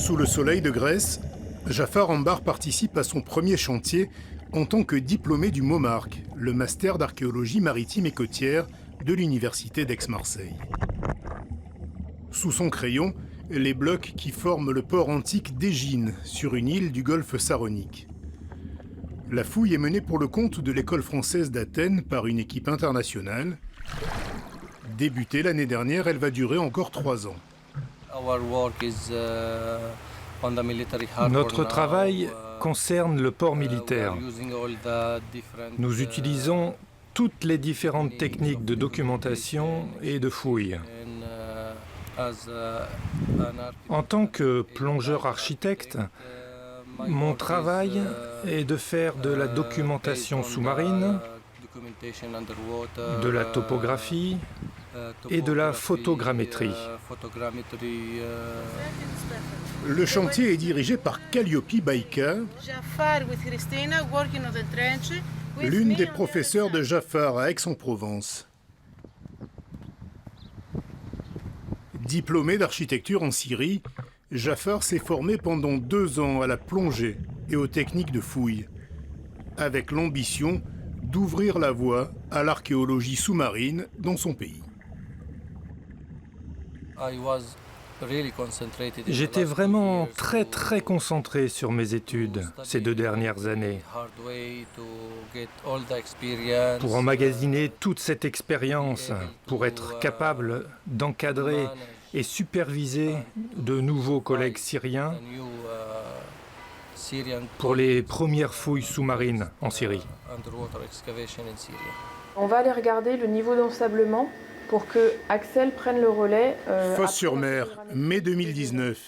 Sous le soleil de Grèce, Jafar Ambar participe à son premier chantier en tant que diplômé du MOMARC, le master d'archéologie maritime et côtière de l'université d'Aix-Marseille. Sous son crayon, les blocs qui forment le port antique d'Égine, sur une île du golfe Saronique. La fouille est menée pour le compte de l'école française d'Athènes par une équipe internationale. Débutée l'année dernière, elle va durer encore 3 ans. Notre travail concerne le port militaire. Nous utilisons toutes les différentes techniques de documentation et de fouille. En tant que plongeur architecte, mon travail est de faire de la documentation sous-marine, de la topographie et de la photogrammétrie. Le chantier est dirigé par Kalliopi Baïka, l'une des professeurs de Jafar à Aix-en-Provence. Diplômé d'architecture en Syrie, Jafar s'est formé pendant 2 ans à la plongée et aux techniques de fouille, avec l'ambition d'ouvrir la voie à l'archéologie sous-marine dans son pays. J'étais vraiment très concentré sur mes études ces 2 dernières années. Pour emmagasiner toute cette expérience, pour être capable d'encadrer et superviser de nouveaux collègues syriens pour les premières fouilles sous-marines en Syrie. On va aller regarder le niveau d'ensablement pour que Axel prenne le relais. Fos-sur-Mer, mai 2019.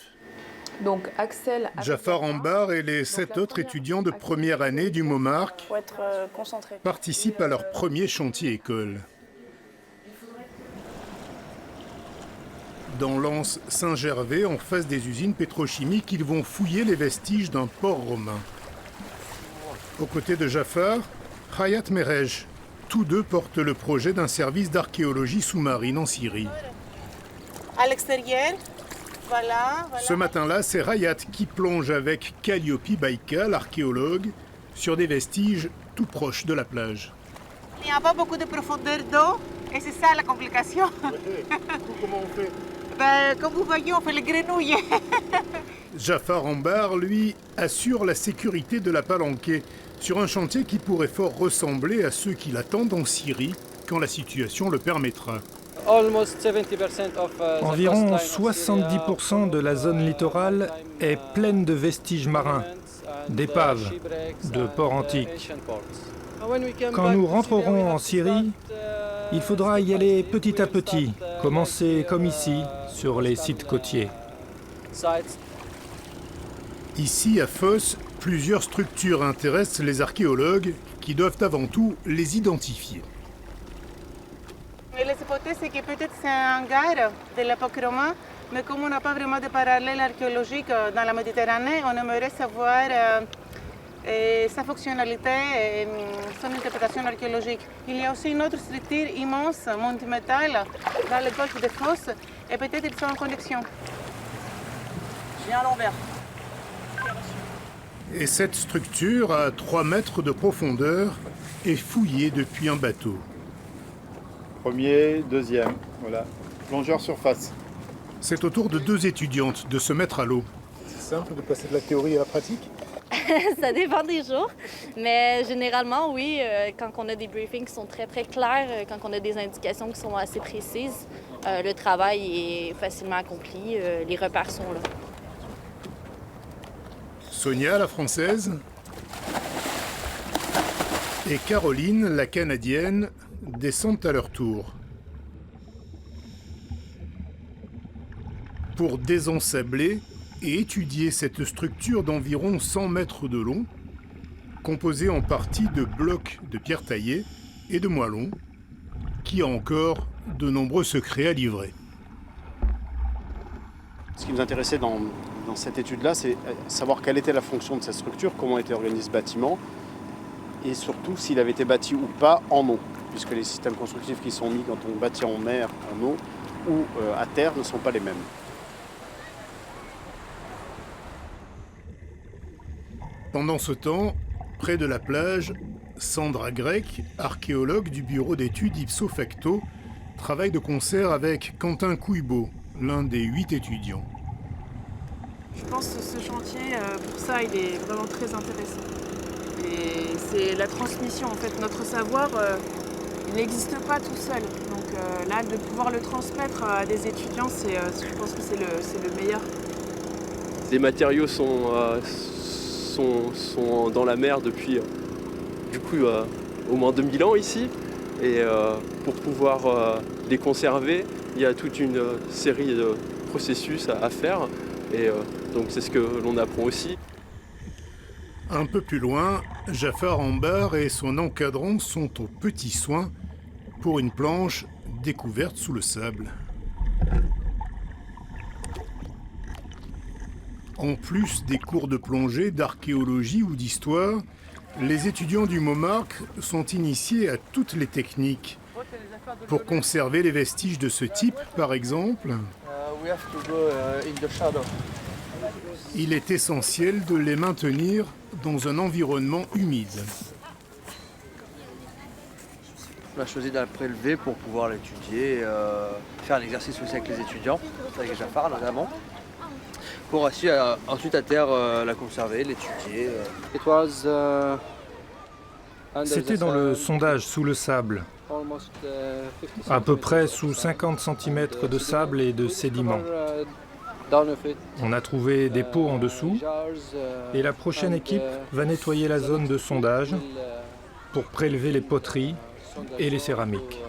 Donc Axel, Jafar Ambar et les 7 autres étudiants de première année du MOMARC participent à leur premier chantier école. Dans l'anse Saint-Gervais, en face des usines pétrochimiques, ils vont fouiller les vestiges d'un port romain. Aux côtés de Jafar, Hayat Merej. Tous deux portent le projet d'un service d'archéologie sous-marine en Syrie. À l'extérieur, voilà. Ce matin-là, c'est Hayat qui plonge avec Kalliopi Baïka, l'archéologue, sur des vestiges tout proches de la plage. Il n'y a pas beaucoup de profondeur d'eau et c'est ça la complication. Comment on fait? Comme vous voyez, on fait les grenouilles. Jafar Ambar, lui, assure la sécurité de la palanquée sur un chantier qui pourrait fort ressembler à ceux qui l'attendent en Syrie quand la situation le permettra. Environ 70% de la zone littorale est pleine de vestiges marins, d'épaves, de ports antiques. Quand nous rentrerons en Syrie, il faudra y aller petit à petit, commencer comme ici, sur les sites côtiers. Ici, à Fos, plusieurs structures intéressent les archéologues qui doivent avant tout les identifier. Les hypothèses, c'est que peut-être c'est un hangar de l'époque romaine, mais comme on n'a pas vraiment de parallèle archéologique dans la Méditerranée, on aimerait savoir sa fonctionnalité et son interprétation archéologique. Il y a aussi une autre structure immense, monumentale, dans le golfe de Fos, et peut-être ils sont en connexion. Je viens à l'envers. Et cette structure, à 3 mètres de profondeur, est fouillée depuis un bateau. Premier, deuxième, voilà. Plongeur surface. C'est au tour de 2 étudiantes de se mettre à l'eau. C'est simple de passer de la théorie à la pratique? Ça dépend des jours, mais généralement, oui, quand on a des briefings qui sont très clairs, quand on a des indications qui sont assez précises, le travail est facilement accompli, les repères sont là. Sonia, la française, et Caroline, la canadienne, descendent à leur tour. Pour désensabler et étudier cette structure d'environ 100 mètres de long, composée en partie de blocs de pierre taillée et de moellons, qui a encore de nombreux secrets à livrer. Ce qui nous intéressait dans cette étude-là, c'est savoir quelle était la fonction de cette structure, comment était organisé ce bâtiment, et surtout s'il avait été bâti ou pas en eau, puisque les systèmes constructifs qui sont mis quand on bâtit en mer, en eau, ou à terre ne sont pas les mêmes. Pendant ce temps, près de la plage, Sandra Grec, archéologue du bureau d'études ipso facto, travaille de concert avec Quentin Couillebeau, l'un des 8 étudiants. Je pense que ce chantier, pour ça, il est vraiment très intéressant. Et c'est la transmission, en fait. Notre savoir, il n'existe pas tout seul. Donc là, de pouvoir le transmettre à des étudiants, je pense que c'est le meilleur. Les matériaux sont dans la mer depuis au moins 2000 ans ici. Et pour pouvoir les conserver, il y a toute une série de processus à faire. Et donc c'est ce que l'on apprend aussi. Un peu plus loin, Jafar Ambar et son encadrant sont aux petits soins pour une planche découverte sous le sable. En plus des cours de plongée, d'archéologie ou d'histoire, les étudiants du Montmartre sont initiés à toutes les techniques. Pour conserver les vestiges de ce type, par exemple, il est essentiel de les maintenir dans un environnement humide. On a choisi de la prélever pour pouvoir l'étudier, faire un exercice aussi avec les étudiants, avec Jafar notamment, pour ensuite à terre la conserver, l'étudier. C'était dans le sondage sous le sable, à peu près sous 50 cm de sable et de sédiments. On a trouvé des pots en dessous et la prochaine équipe va nettoyer la zone de sondage pour prélever les poteries et les céramiques.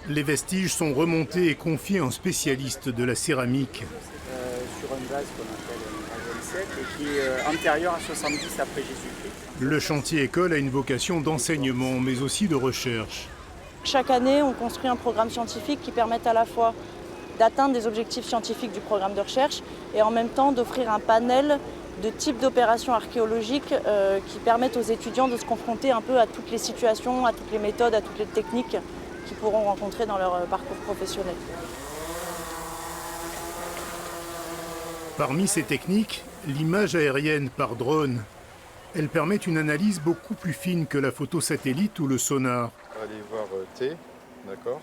Les vestiges sont remontés et confiés à un spécialiste de la céramique. Sur une base qu'on appelle une base 7 et qui est antérieure à 70 après Jésus-Christ. Le chantier école a une vocation d'enseignement, mais aussi de recherche. Chaque année, on construit un programme scientifique qui permet à la fois d'atteindre des objectifs scientifiques du programme de recherche et en même temps d'offrir un panel de types d'opérations archéologiques qui permettent aux étudiants de se confronter un peu à toutes les situations, à toutes les méthodes, à toutes les techniques qu'ils pourront rencontrer dans leur parcours professionnel. Parmi ces techniques, l'image aérienne par drone. Elle permet une analyse beaucoup plus fine que la photo satellite ou le sonar. On va aller voir T, d'accord.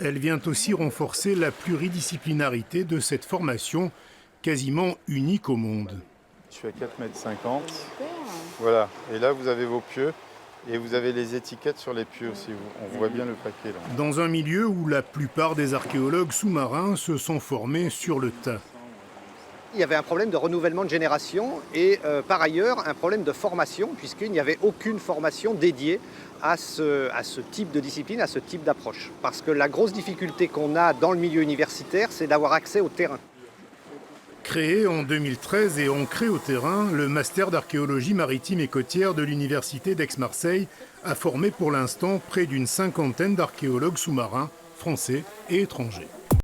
Elle vient aussi renforcer la pluridisciplinarité de cette formation, quasiment unique au monde. Je suis à 4,50 m. Voilà, et là vous avez vos pieux et vous avez les étiquettes sur les pieux aussi. On voit bien le paquet là. Dans un milieu où la plupart des archéologues sous-marins se sont formés sur le tas. Il y avait un problème de renouvellement de génération et par ailleurs un problème de formation puisqu'il n'y avait aucune formation dédiée à ce type de discipline, à ce type d'approche. Parce que la grosse difficulté qu'on a dans le milieu universitaire, c'est d'avoir accès au terrain. Créé en 2013 et ancré au terrain, le master d'archéologie maritime et côtière de l'université d'Aix-Marseille a formé pour l'instant près d'une 50aine d'archéologues sous-marins, français et étrangers.